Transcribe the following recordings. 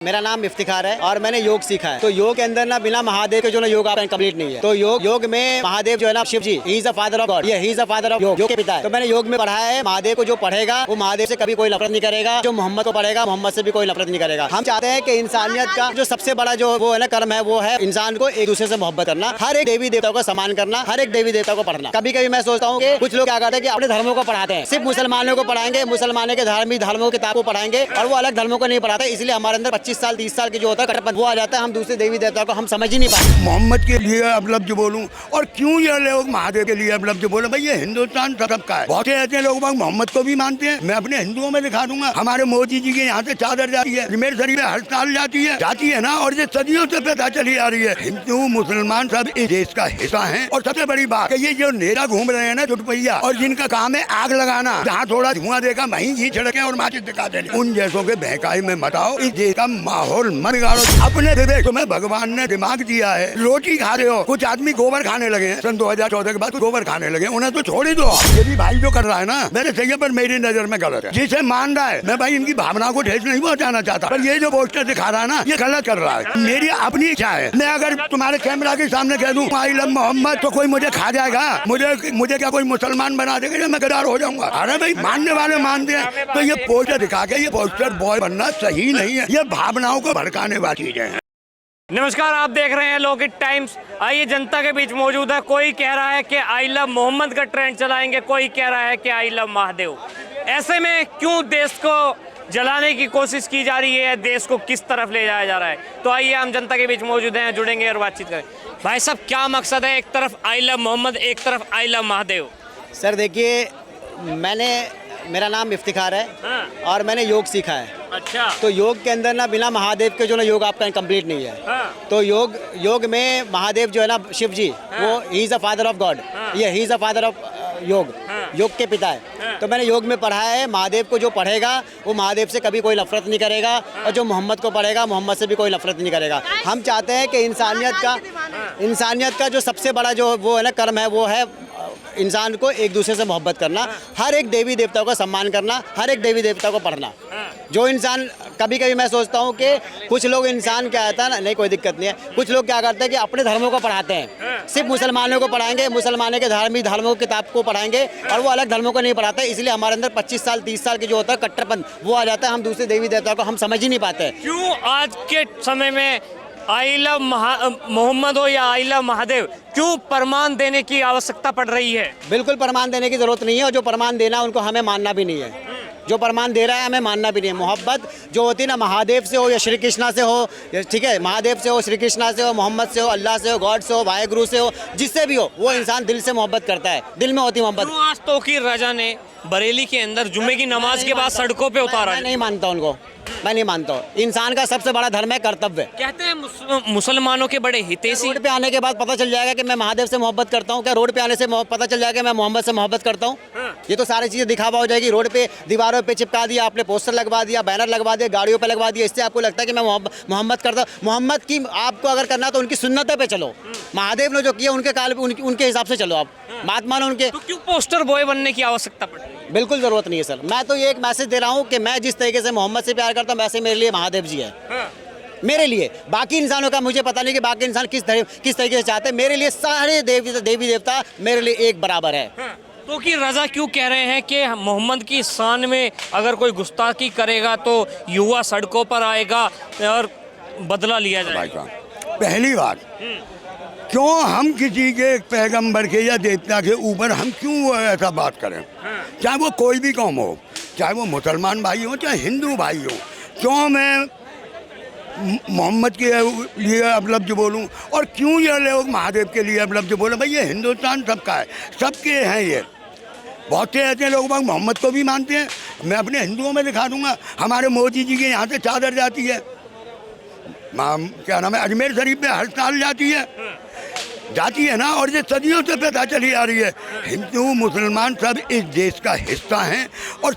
मेरा नाम इफ्तिखार है और मैंने योग सीखा है। तो योग के अंदर ना बिना महादेव के जो ना योग आपका कंप्लीट नहीं है। तो योग में महादेव जो है ना Shiv ji, he is the father of God, ये he is the father of yoga के पिता है। तो मैंने योग में पढ़ा है महादेव को जो पढ़ेगा वो महादेव से कभी कोई नफरत नहीं करेगा, जो मोहम्मद को पढ़ेगा मोहम्मद से भी कोई नफरत नहीं करेगा। हम चाहते हैं कि इंसानियत का जो सबसे बड़ा जो वो है ना कर्म है, वो है इंसान को एक दूसरे से मोहब्बत करना, हर एक देवी देवता को सम्मान करना, हर एक देवी देवता को पढ़ना। कभी कभी मैं सोचता हूँ कि कुछ लोग क्या करते हैं कि अपने धर्मों को पढ़ाते हैं, सिर्फ मुसलमानों को पढ़ाएंगे, मुसलमानों के धार्मिक धर्मों की किताब को पढ़ाएंगे और वो अलग धर्मों को नहीं पढ़ाते। इसलिए हमारे अंदर 25 साल 30 साल की जो होता है कटपन वो आ जाता है, हम दूसरे देवी देवता को हम समझ ही नहीं पाते। मोहम्मद के लिए अपलब्ध बोलूं और क्यों ये लोग महादेव के लिए अपलब्ध बोले? भाई ये हिंदुस्तान सबका है। बहुत से ऐसे लोग मोहम्मद को भी मानते हैं। मैं अपने हिंदुओं में दिखा दूंगा, हमारे मोदी जी के यहाँ से चादर जाती है, अजमेर शरीफ में हर साल जाती है ना, और ये सदियों से पता चली आ रही है। हिंदू मुसलमान सब इस देश का हिस्सा है। और सबसे बड़ी बात ये जो नेता घूम रहे हैं ना चुटपैया, और जिनका काम है आग लगाना, जहाँ थोड़ा धुआं देखा वहीं घी छिड़के और माचिस दिखा देने, उन जैसों के बहकाई में मत आओ। इस देश का माहौल मत बिगाड़ो। अपने विवेक तुम्हें भगवान ने दिमाग दिया है। रोटी खा रहे हो, कुछ आदमी गोबर खाने लगे हैं सन 2014 के बाद, गोबर खाने लगे, उन्हें तो छोड़ ही दो। ये भी भाई जो कर रहा है ना मेरे सही है, पर मेरी नजर में गलत है। जिसे मान रहा है, मैं भाई इनकी भावना को ठेस नहीं पहुंचाना चाहता, पर ये जो पोस्टर दिखा रहा है ना, ये गलत कर रहा है। मेरी अपनी इच्छा है, मैं अगर तुम्हारे कैमरा के सामने कह दूं आई लव मोहम्मद, तो कोई मुझे खा जाएगा? मुझे क्या कोई मुसलमान बना देगा? मैं गद्दार हो जाऊंगा? अरे भाई मानने वाले मानते हैं, तो ये पोस्टर दिखा के ये पोस्टर बॉय बनना सही नहीं है। ये भावनाओं को भड़काने वाली चीजें हैं। नमस्कार, आप देख रहे हैं लोकहित टाइम्स। आइए जनता के बीच मौजूद है। कोई कह रहा है कि आई लव मोहम्मद का ट्रेंड चलाएंगे, कोई कह रहा है कि आई लव महादेव। ऐसे में क्यों देश को जलाने की कोशिश की जा रही है, देश को किस तरफ ले जाया जा रहा है? तो आइए हम जनता के बीच मौजूद हैं, जुड़ेंगे और बातचीत करें। भाई साहब, क्या मकसद है? एक तरफ आई लव मोहम्मद, एक तरफ आई लव महादेव। सर देखिए, मेरा नाम इफ्तिखार है और मैंने योग सीखा है। अच्छा। तो योग के अंदर ना बिना महादेव के जो ना योग आपका कंप्लीट नहीं है। तो योग में महादेव जो है ना शिव जी, वो he is the father of God, ये he is the father of yoga के पिता है। तो मैंने योग में पढ़ा है महादेव को जो पढ़ेगा वो महादेव से कभी कोई नफरत नहीं करेगा, और जो मोहम्मद को पढ़ेगा मोहम्मद से भी कोई नफरत नहीं करेगा। हम चाहते हैं कि इंसानियत का जो सबसे बड़ा जो वो है ना कर्म है, वो है इंसान को एक दूसरे से मोहब्बत करना, हर एक देवी देवता को सम्मान करना, हर एक देवी देवता को पढ़ना। जो इंसान कभी कभी मैं सोचता हूँ कि कुछ लोग इंसान क्या आता है ना, नहीं कोई दिक्कत नहीं है, कुछ लोग क्या करते हैं कि अपने धर्मों को पढ़ाते हैं, सिर्फ मुसलमानों को पढ़ाएंगे, मुसलमानों के धार्मिक धर्मों की किताब को पढ़ाएंगे और वो अलग धर्मों को नहीं पढ़ाते। इसलिए हमारे अंदर 25 साल 30 साल की जो होता है कट्टरपन वो आ जाता है, हम दूसरे देवी देवता को हम समझ ही नहीं पाते। क्यों आज के समय में आई लव मोहम्मद हो या आई लव महादेव, क्यों प्रमाण देने की आवश्यकता पड़ रही है? बिल्कुल प्रमाण देने की जरूरत नहीं है, और जो प्रमाण देना है उनको हमें मानना भी नहीं है। जो प्रमाण दे रहा है हमें मानना भी नहीं है। मोहब्बत जो होती है ना, महादेव से हो या श्री कृष्णा से हो, ठीक है, महादेव से हो, श्री कृष्णा से हो, मोहम्मद से हो, अल्लाह से हो, गॉड से हो, वाहेगुरु से हो, जिससे भी हो, वो इंसान दिल से मोहब्बत करता है, दिल में होती मोहब्बत। आज तो की रजा ने बरेली के अंदर जुम्मे की नमाज के बाद सड़कों पे उतारा। मैं नहीं मानता उनको, मैं नहीं मानता हूँ। इंसान का सबसे बड़ा धर्म है कर्तव्य। कहते हैं मुसलमानों के बड़े हितैषी। रोड पे आने के बाद पता चल जाएगा कि मैं महादेव से मोहब्बत करता हूँ क्या? रोड पे आने से पता चल जाएगा कि मैं मोहम्मद से मोहब्बत करता हूँ? ये तो सारी चीजें दिखावा हो जाएगी। रोड पे दीवारों पे चिपका दिया आपने, पोस्टर लगवा दिया, बैनर लगवा दिया, गाड़ियों पे लगवा दिया, इससे आपको लगता है कि मैं मोहम्मद करता हूँ। मोहम्मद की आपको अगर करना तो उनकी सुन्नतों पे चलो, महादेव ने जो किया उनके काल पे उनके हिसाब से चलो, आप बात मानो उनके। तो क्यों पोस्टर बॉय बनने की आवश्यकता पड़ रही है? बिल्कुल जरूरत नहीं है सर। मैं तो ये एक मैसेज दे रहा हूँ कि मैं जिस तरीके से मोहम्मद से प्यार करता हूँ वैसे मेरे लिए महादेव जी है। मेरे लिए बाकी इंसानों का मुझे पता नहीं कि बाकी इंसान किस तरीके से चाहते हैं। मेरे लिए सारे देवी देवता मेरे लिए एक बराबर है। तो कि रजा क्यों कह रहे हैं कि मोहम्मद की शान में अगर कोई गुस्ताखी करेगा तो युवा सड़कों पर आएगा और बदला लिया जाएगा? पहली बात, क्यों हम किसी के पैगंबर के या देवता के ऊपर हम क्यों ऐसा बात करें? चाहे वो कोई भी कौम हो, चाहे वो मुसलमान भाई हो चाहे हिंदू भाई हो, क्यों मैं मोहम्मद के लिए अपलब्ध बोलूं और क्यों ये लोग महादेव के लिए अपलब्ध बोले? भाई ये हिंदुस्तान सबका है, सबके हैं। ये बहुत से ऐसे लोग मोहम्मद को भी मानते हैं। मैं अपने हिंदुओं में दिखा दूंगा, हमारे मोदी जी के यहाँ से चादर जाती है, क्या नाम है, अजमेर शरीफ में हर साल जाती है ना, और ये सदियों से पता चली आ रही है। हिंदू मुसलमान सब इस देश का हिस्सा हैं। और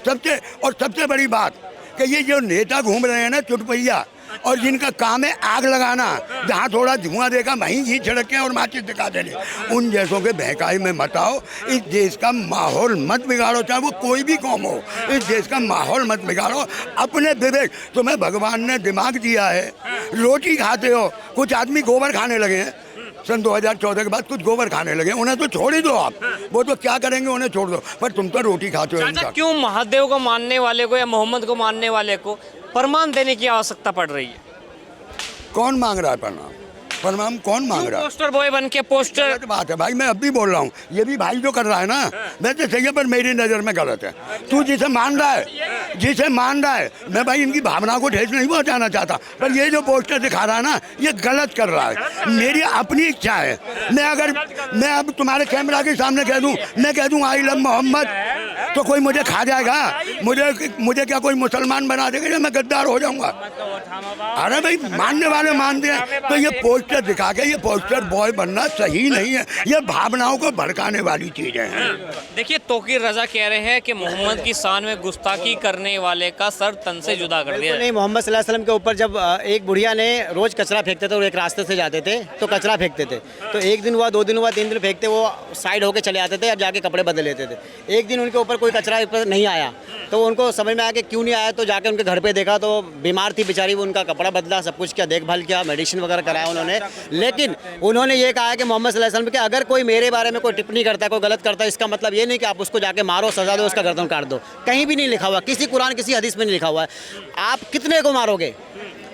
सबसे बड़ी बात कि ये जो नेता घूम रहे हैं ना चुटपैया, और जिनका काम है आग लगाना, जहाँ थोड़ा धुआं देखा वहीं घी छिड़क के और माचिस दिखा देने, उन जैसों के बहकाई में मत आओ। इस देश का माहौल मत बिगाड़ो, चाहे वो कोई भी कौम हो, इस देश का माहौल मत बिगाड़ो। अपने विवेक, तुम्हें भगवान ने दिमाग दिया है, रोटी खाते हो, कुछ आदमी गोबर खाने लगे हैं सन 2014 के बाद, कुछ गोबर खाने लगे, उन्हें तो छोड़ ही दो आप, वो तो क्या करेंगे उन्हें छोड़ दो, पर तुम तो रोटी खाते हो। चाचा, इनका क्यों महादेव को मानने वाले को या मोहम्मद को मानने वाले को प्रमाण देने की आवश्यकता पड़ रही है? कौन मांग रहा है प्रणाम? प्रणाम कौन मांग रहा है? पोस्टर बॉय बन के पोस्टर। गलत बात है भाई, मैं अब भी बोल रहा हूँ, ये भी भाई जो कर रहा है ना, वैसे सही है पर मेरी नज़र में गलत है। तू जिसे मान रहा है, जिसे मान रहा है, मैं भाई इनकी भावना को ठेस नहीं पहुँचाना चाहता, पर ये जो पोस्टर दिखा रहा है ना, ये गलत कर रहा है। मेरी अपनी इच्छा है, मैं अब तुम्हारे कैमरा के सामने कह दूँ, मैं कह दूँ आई लव मोहम्मद, तो कोई मुझे खा जाएगा? मुझे क्या कोई मुसलमान बना देगा या मैं गद्दार हो जाऊँगा? अरे भाई मानने वाले मानते हैं, तो ये पोस्टर दिखा के ये पोस्टर बॉय बनना सही नहीं है, ये भावनाओं को भड़काने वाली चीजें हैं। देखिए, तौकीर रजा कह रहे हैं कि मोहम्मद की शान में गुस्ताखी करने वाले का सर तन से जुदा कर दिया। नहीं, मोहम्मद सल्लल्लाहु अलैहि वसल्लम के ऊपर जब एक बुढ़िया ने रोज कचरा फेंकते थे और एक रास्ते से जाते थे तो कचरा फेंकते थे, तो एक दिन हुआ, 2 दिन हुआ, 3 दिन फेंकते, वो साइड होके चले आते थे, अब जाके कपड़े बदल लेते थे। एक दिन उनके ऊपर कोई कचरा नहीं आया तो उनको समझ में आया कि क्यों नहीं आया, तो जाके उनके घर पे देखा तो बीमार थी बेचारी, वो उनका कपड़ा बदला, सब कुछ किया, देखभाल किया, मेडिसिन वगैरह कराया उन्होंने। लेकिन उन्होंने ये कहा कि मोहम्मद सल्लल्लाहु अलैहि वसल्लम कि अगर कोई मेरे बारे में कोई टिप्पणी करता है, कोई गलत करता है, इसका मतलब ये नहीं कि आप उसको जाके मारो, सजा दो, उसका गर्दन काट दो। कहीं भी नहीं लिखा हुआ, किसी कुरान किसी हदीस में नहीं लिखा हुआ है। आप कितने को मारोगे?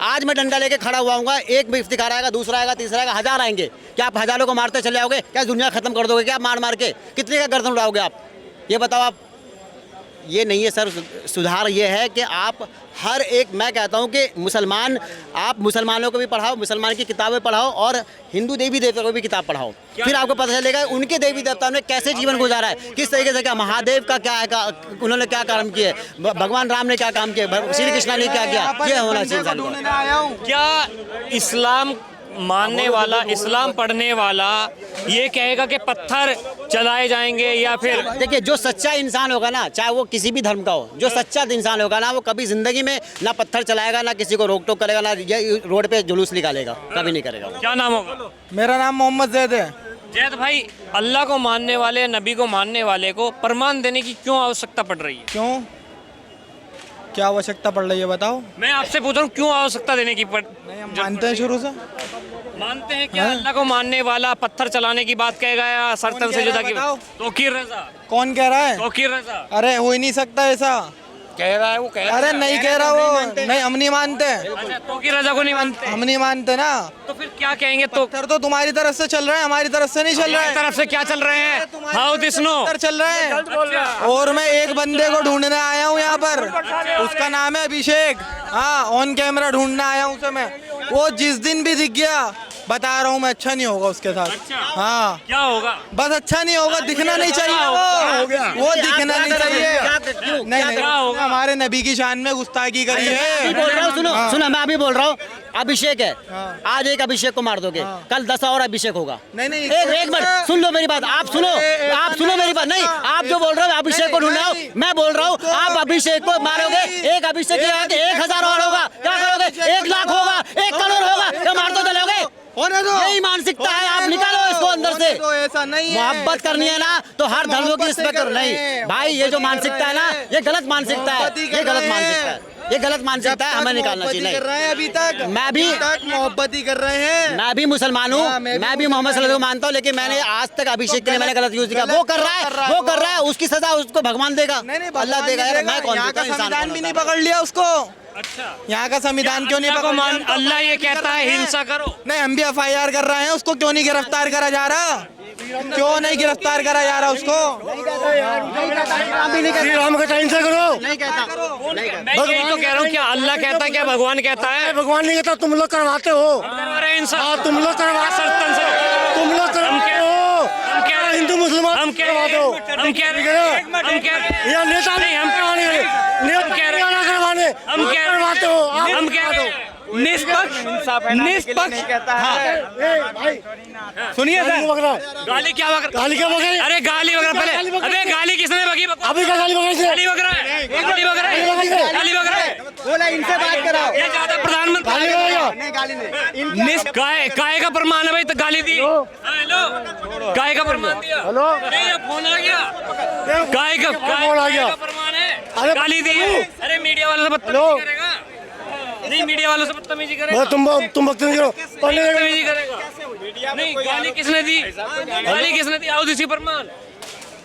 आज मैं डंडा लेके खड़ा हुआ हूँ, एक भी इफ्तिखार आएगा, दूसरा आएगा, तीसरा आएगा, 1000 आएंगे, क्या आप हजारों को मारते चले आओगे? क्या दुनिया खत्म कर दोगे? क्या मार मार के कितने का गर्दन उड़ाओगे आप? ये बताओ आप। ये नहीं है सर, सुधार ये है कि आप हर एक, मैं कहता हूँ कि आप मुसलमानों को भी पढ़ाओ, मुसलमान की किताबें पढ़ाओ और हिंदू देवी देवता को भी किताब पढ़ाओ, फिर आपको पता चलेगा उनके देवी देवताओं ने कैसे जीवन गुजारा है, किस तरीके से, क्या महादेव का क्या है, उन्होंने क्या काम किए, भगवान राम ने क्या काम किए, श्री कृष्ण ने क्या किया। ये होना चाहिए। क्या इस्लाम मानने वाला, इस्लाम पढ़ने वाला ये कहेगा कि पत्थर चलाए जाएंगे? या फिर देखिए, जो सच्चा इंसान होगा ना, चाहे वो किसी भी धर्म का हो, जो सच्चा इंसान होगा ना, वो कभी जिंदगी में ना पत्थर चलाएगा, ना किसी को रोक टोक करेगा, ना ये रोड पे जुलूस निकालेगा, कभी नहीं करेगा। क्या नाम होगा? मेरा नाम मोहम्मद जैद है। जैद भाई, अल्लाह को मानने वाले, नबी को मानने वाले को प्रमाण देने की क्यों आवश्यकता पड़ रही है? क्यों, क्या आवश्यकता पड़ रही है बताओ? मैं आपसे पूछ रहा हूँ, क्यों आवश्यकता देने की नहीं, हम मानते हैं शुरू से। मानते हैं क्या अल्लाह को मानने वाला पत्थर चलाने की बात कहेगा या सरतन से जुदा की? तौकीर रजा। कौन कह रहा है? तौकीर रजा। अरे हो ही नहीं सकता ऐसा। कह रहा है वो, कह रहा है। अरे नहीं कह रहा वो, नहीं हम नहीं मानते। अच्छा, तौकीर रजा को नहीं मानते? हम नहीं मानते ना। तो फिर क्या कहेंगे? तो पत्थर तो तुम्हारी तरफ से चल रहा है, हमारी तरफ से नहीं चल रहा है। तरफ से क्या चल रहे हैं? How this know? पत्थर चल रहे हैं। और मैं एक बंदे को ढूंढने आया हूँ यहाँ पर, उसका नाम है अभिषेक। हाँ, ऑन कैमरा ढूंढने आया हूँ उसे मैं। वो जिस दिन भी दिख गया, बता रहा हूँ मैं, अच्छा नहीं होगा उसके साथ। अच्छा, हाँ, क्या होगा? बस अच्छा नहीं होगा, दिखना नहीं चाहिए वो दिखना नहीं चाहिए। नहीं, हमारे नबी की शान में गुस्ताखी करी है। बोल रहा हूँ, सुनो, मैं अभी बोल रहा हूँ, अभिषेक है, आज एक अभिषेक को मार दोगे, कल 10 और अभिषेक होगा। नहीं, एक मिनट सुन लो मेरी बात, आप सुनो मेरी बात। नहीं, आप जो बोल रहे हो अभिषेक को ढूंढना हो, मैं बोल रहा हूँ आप अभिषेक को मारोगे, एक अभिषेक 1000 और होगा, क्या करोगे? 1 लाख होगा, 1 करोड़ होगा, क्या मार तो चलोगे? यही मानसिकता है, आप निकालो इसको अंदर से। ऐसा नहीं है, मोहब्बत करनी है ना तो हर धर्मों की रिस्पेक्ट करो। नहीं भाई, ये जो मानसिकता है ना, ये गलत मानसिकता है, ये गलत मानसिकता है, ये गलत मानसिकता है, हमें निकालना चाहिए। नहीं कर रहे हैं अभी तक, मैं भी मोहब्बत ही कर रहे हैं। मैं भी मुसलमान हूँ, मैं भी मोहम्मद सल्लल्लाहु अलैहि वसल्लम को मानता हूँ, लेकिन मैंने आज तक अभिषेक के लिए मैंने गलत यूज किया। वो कर रहा है, उसकी सजा उसको भगवान देगा, अल्लाह देगा। मैं कौन? यहाँ का संविधान भी नहीं पकड़ लिया उसको। अच्छा, यहाँ का संविधान क्यों नहीं पकड़? अल्लाह ये कहता है हिंसा करो। नहीं, हम भी FIR कर रहे हैं, उसको क्यों नहीं गिरफ्तार करा जा रहा? क्यों नहीं गिरफ्तार करा जा रहा उसको? श्री राम का हिंसा करो, नहीं कहता। मैं यही तो कह रहा हूँ, क्या अल्लाह कहता है, क्या भगवान कहता है? भगवान नहीं कहता, तुम लोग करवाते हो, अरे इंसान, तुम लोग करवा, सरतन से तुम लोग करवाते हो। हिंदू मुसलमान हम कह रहे हैं हम कह रहे हैं ये नेता नहीं हम करवाने हम कह रहे हैं करवाने हम कह रहे करवाते हो आप हम कह रहे हैं निष्पक्ष सुनिए सर गाली क्या बक गाली क्या बक रही है? अरे गाली बक रहा गाली पहले बक- अबे गाली किसने बकी अभी क्या गाली बक रही गाली है? बक रहा है गाली बक रहा है गाली बक रहा है बोला इनसे बात कराओ। ये ज्यादा प्रधानमंत्री गाली बक नहीं गाली नहीं। काय का प्रमाण है भाई तो गाली दी हेलो काय का प्रमाण दिया हेलो अरे ये फोन आ गया काय का फोन आ गया? प्रमाण है अरे गाली दी है अरे मीडिया वालों से बदतमीजी करेगा नहीं मीडिया वालों से बदतमीजी करेगा तुम बदतमीजी करो पढ़ने लगे बदतमीजी करेगा नहीं गाली किसने दी गाली किसने दी आओ इसी प्रमाण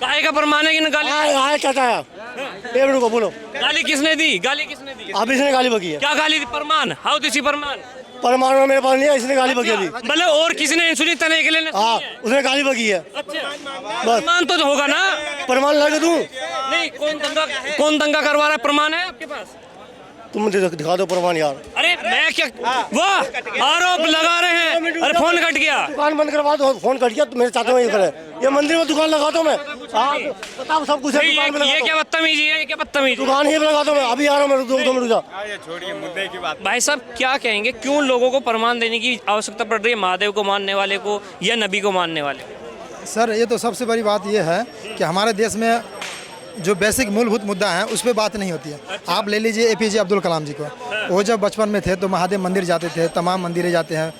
काय का प्रमाण है कि न गाली आए कहता है एक मिनट को बोलो गाली किसने दी गाली किसने दी आप इसने गाली बकी है क्या गाली दी प्रमाण हाउ दिसी प्रमाण परमाणु में मेरे पास नहीं है इसने गाली बकी थी मतलब और किसी ने सुनी तने के लिए हाँ उसने गाली बकी है प्रमाण तो होगा ना प्रमाण लगे तू नहीं कौन दंगा करवा रहा है प्रमाण है आपके पास तुम दिखा दो प्रमाण यार अरे मैं क्या वाह आरोप लगा रहे हैं अरे फोन कट गया दुकान बंद करवा दो फोन कट गया तो मेरे चाहते में ये मंदिर में दुकान लगाता हूँ मैं आप बताओ सब कुछ है दुकान में ये लगाता क्या हूँ बदतमीजी है ये क्या बदतमीजी दुकान ही पे लगाता हूँ मैं अभी आ रहा हूँ मैं रुक जा भाई साहब क्या कहेंगे क्यों लोगों को प्रमाण देने की आवश्यकता पड़ रही है महादेव को मानने वाले को या नबी को मानने वाले को सर ये तो सबसे बड़ी बात ये है कि हमारे देश में जो बेसिक मूलभूत मुद्दा है उस पर बात नहीं होती है। आप ले लीजिए APJ अब्दुल कलाम जी को, वो जब बचपन में थे तो महादेव मंदिर जाते थे, तमाम मंदिरें जाते हैं,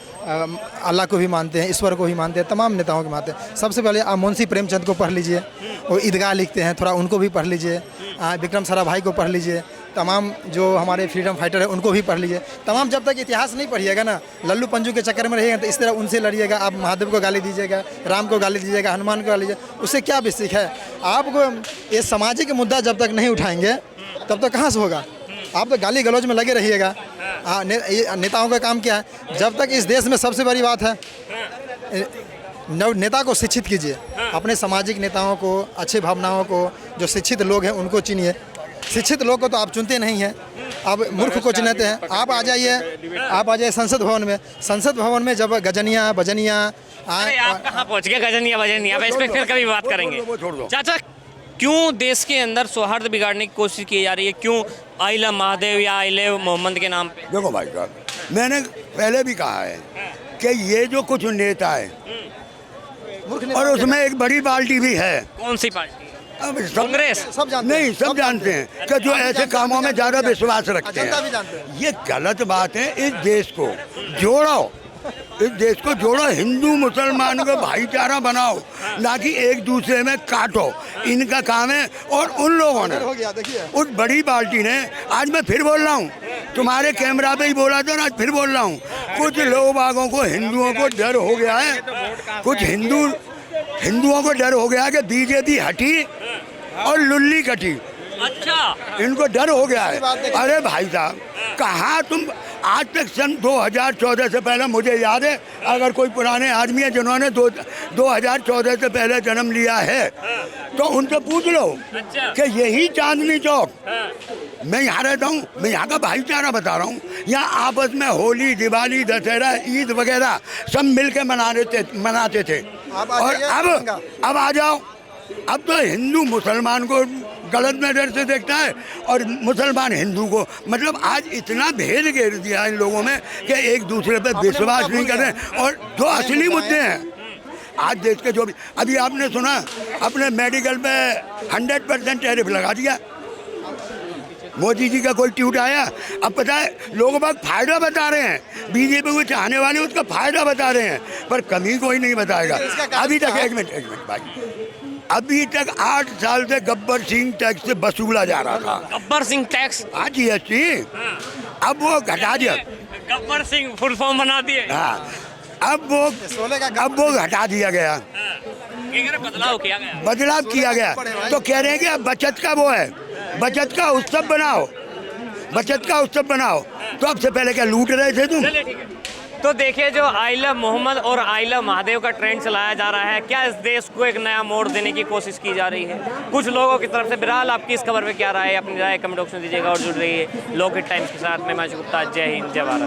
अल्लाह को भी मानते हैं, ईश्वर को भी मानते हैं, तमाम नेताओं को मानते हैं। सबसे पहले आप मुंशी प्रेमचंद को पढ़ लीजिए, वो ईदगाह लिखते हैं, थोड़ा उनको भी पढ़ लीजिए। विक्रम साराभाई को पढ़ लीजिए, तमाम जो हमारे फ्रीडम फाइटर है उनको भी पढ़ लीजिए। तमाम जब तक इतिहास नहीं पढ़िएगा ना, लल्लू पंजू के चक्कर में रहिएगा तो इस तरह उनसे लड़िएगा, आप महादेव को गाली दीजिएगा, राम को गाली दीजिएगा, हनुमान को गाली दीजिएगा, उससे क्या बेसिक है? आपको ये सामाजिक मुद्दा जब तक नहीं उठाएंगे तब तक कहाँ से होगा? आप तो गाली गलौज में लगे रहिएगा। नेताओं का काम क्या है? जब तक इस देश में सबसे बड़ी बात है नेता को शिक्षित कीजिए, अपने सामाजिक नेताओं को, अच्छे भावनाओं को, जो शिक्षित लोग हैं उनको चुनिए। शिक्षित लोग को तो आप चुनते नहीं हैं, आप मूर्ख को चुनते हैं। आप आ जाइए संसद भवन में। संसद भवन में जब गजनिया बजनिया आप कहाँ पहुँच गए गजनिया बजनिया इस पर फिर कभी बात करेंगे। चाचा क्यों देश के अंदर सौहार्द बिगाड़ने की कोशिश की जा रही है? क्यों आइला महादेव या आइले मोहम्मद के नाम पे? देखो भाई साहब, मैंने पहले भी कहा है कि ये जो कुछ नेता है और उसमें एक बड़ी पार्टी भी है। कौन सी पार्टी? अब कांग्रेस? सब जानते नहीं, सब जानते हैं कि जो ऐसे कामों में ज्यादा विश्वास रखते जनता भी हैं। जानते हैं। ये गलत बात है। इस देश को जोड़ो, इस देश को जोड़ो, हिंदू मुसलमान को भाईचारा बनाओ, ना कि एक दूसरे में काटो। इनका काम है। और उन लोगों ने, हो गया देखिए, उस बड़ी पार्टी ने, आज मैं फिर बोल रहा हूँ, तुम्हारे कैमरा पे ही बोला था ना, आज फिर बोल रहा हूँ, कुछ लोग बागों को, हिंदुओं को डर हो गया है, कुछ हिंदुओं को डर हो गया कि बीजेपी हटी और लुल्ली कटी। अच्छा, इनको डर हो गया है। अरे भाई साहब, कहाँ तुम आज तक सन 2014 से पहले, मुझे याद है, अगर कोई पुराने आदमी है जिन्होंने 2014 से पहले जन्म लिया है तो उनसे पूछ लो कि यही चांदनी चौक, मैं यहाँ रहता हूँ, मैं यहाँ का भाईचारा बता रहा हूँ, यहाँ आपस में होली, दिवाली, दशहरा, ईद वगैरह सब मिल के मनाते थे। और अब आ जाओ, अब तो हिंदू मुसलमान को गलत नजर से देखता है और मुसलमान हिंदू को। मतलब आज इतना भेद घेर दिया इन लोगों में कि एक दूसरे पे विश्वास नहीं कर रहे। और जो असली मुद्दे हैं आज देश के, जो भी अभी आपने सुना, अपने मेडिकल पे 100% टैरिफ लगा दिया। मोदी जी का कोई ट्वीट आया, अब पता है लोग बाग फायदा बता रहे हैं, बीजेपी को चाहने वाले उसका फायदा बता रहे हैं, पर कमी कोई नहीं बताएगा। अभी तक एक मिनट भाई, अभी तक 8 साल से गब्बर सिंह टैक्स से वसूला जा रहा था। गब्बर सिंह टैक्स? हाँ, GST। अब वो घटा दिया। गब्बर सिंह फुल फॉर्म बना दिए। हाँ, अब वो घटा दिया गया, बदलाव किया गया। बदलाव किया गया। तो कह रहे हैं कि अब बचत का वो है, बचत का उत्सव बनाओ, बचत का उत्सव बनाओ। तो अब से पहले क्या लूट रहे थे तुम? तो देखिए, जो आई लव मोहम्मद और आई लव महादेव का ट्रेंड चलाया जा रहा है, क्या इस देश को एक नया मोड़ देने की कोशिश की जा रही है कुछ लोगों की तरफ से? बहरहाल आपकी इस खबर पे क्या राय है, अपनी राय कमेंट बॉक्स में दीजिएगा और जुड़ रही है लोकहित टाइम्स के साथ। मैं माशू गुप्ता, जय हिंद, जय भारत।